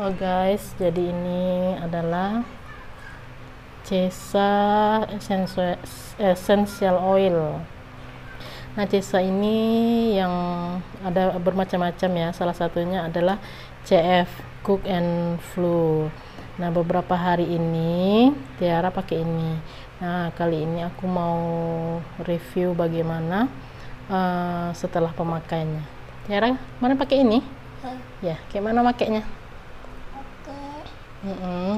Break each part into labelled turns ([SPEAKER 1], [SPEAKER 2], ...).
[SPEAKER 1] Halo guys, jadi ini adalah Cesa Essential Oil. Nah, Cesa ini yang ada bermacam-macam ya. Salah satunya adalah CF Cook and Flu. Nah, beberapa hari ini Tiara pakai ini. Nah, kali ini aku mau review bagaimana setelah pemakaiannya. Tiara, mana pakai ini? Ya, kayak mana makainya?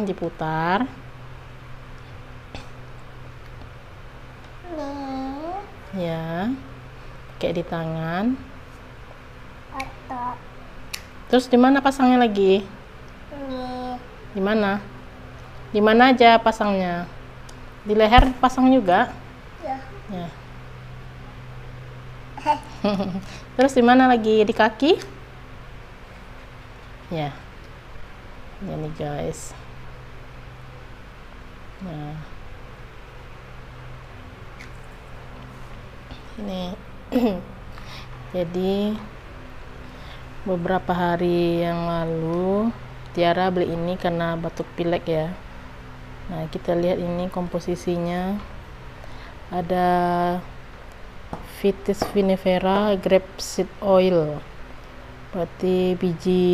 [SPEAKER 1] Diputar. Ya, kayak di tangan. Terus di mana pasangnya lagi? Di mana? Di mana aja pasangnya? Di leher pasang juga? Ya. Terus di mana lagi? Di kaki? Ya. Ini guys. Nah. Ini. Jadi beberapa hari yang lalu Tiara beli ini karena batuk pilek ya. Nah, kita lihat ini komposisinya. Ada Vitis vinifera grapeseed oil. Berarti biji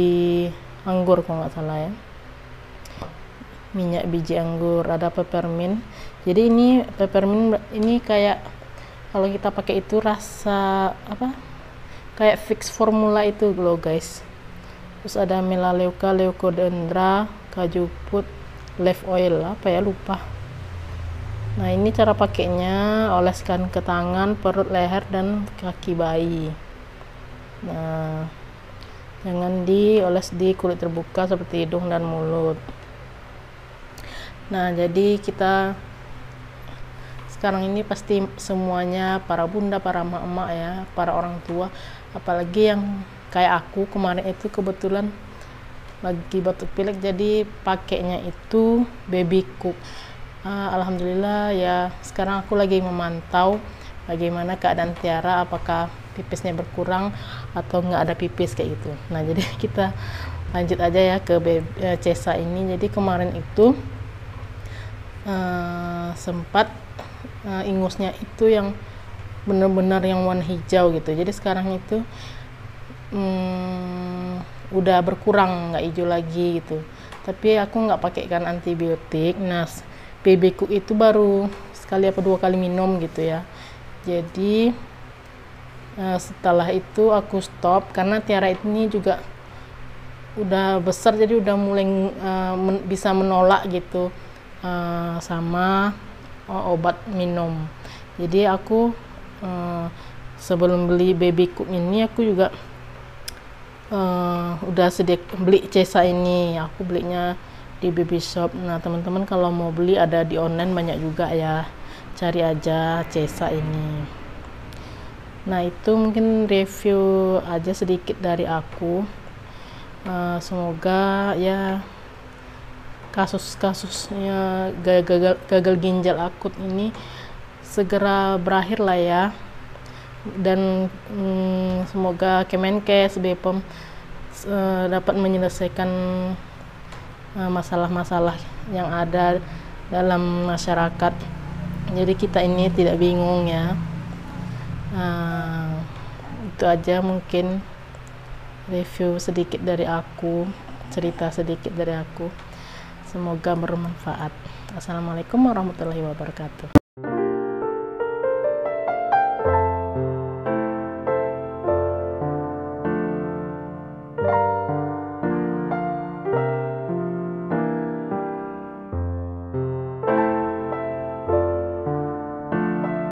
[SPEAKER 1] anggur kalau nggak salah ya, minyak biji anggur. Ada peppermint. Jadi ini peppermint ini kayak kalau kita pakai itu rasa apa, kayak fix formula itu loh guys. Terus ada melaleuca, leucodendra, kaju put, leaf oil, apa ya lupa. Nah, ini cara pakainya, oleskan ke tangan, perut, leher, dan kaki bayi. Nah, jangan dioles di kulit terbuka seperti hidung dan mulut. Nah, jadi kita sekarang ini pasti semuanya, para bunda, para emak-emak ya, para orang tua, apalagi yang kayak aku kemarin itu kebetulan lagi batuk pilek, jadi pakainya itu Baby Cook. Alhamdulillah ya, sekarang aku lagi memantau bagaimana keadaan Tiara, apakah pipisnya berkurang atau nggak ada pipis kayak gitu. Nah, jadi kita lanjut aja ya ke Cesa ini. Jadi kemarin itu sempat ingusnya itu yang benar-benar yang warna hijau gitu. Jadi sekarang itu udah berkurang, nggak hijau lagi gitu. Tapi aku nggak pakai kan antibiotik. Nah, BB Cook itu baru sekali apa 2 kali minum gitu ya. Jadi setelah itu aku stop karena Tiara ini juga udah besar, jadi udah mulai bisa menolak gitu sama obat minum. Jadi aku sebelum beli Baby Cook ini aku juga udah beli Cesa ini. Aku belinya di baby shop. Nah, teman-teman kalau mau beli ada di online banyak juga ya, cari aja Cesa ini. Nah, itu mungkin review aja sedikit dari aku. Semoga ya kasus-kasusnya gagal ginjal akut ini segera berakhir lah ya. Dan semoga Kemenkes, BPOM dapat menyelesaikan masalah-masalah yang ada dalam masyarakat. Jadi kita ini tidak bingung ya. Itu aja mungkin review sedikit dari aku, cerita sedikit dari aku. Semoga bermanfaat. Assalamualaikum warahmatullahi wabarakatuh.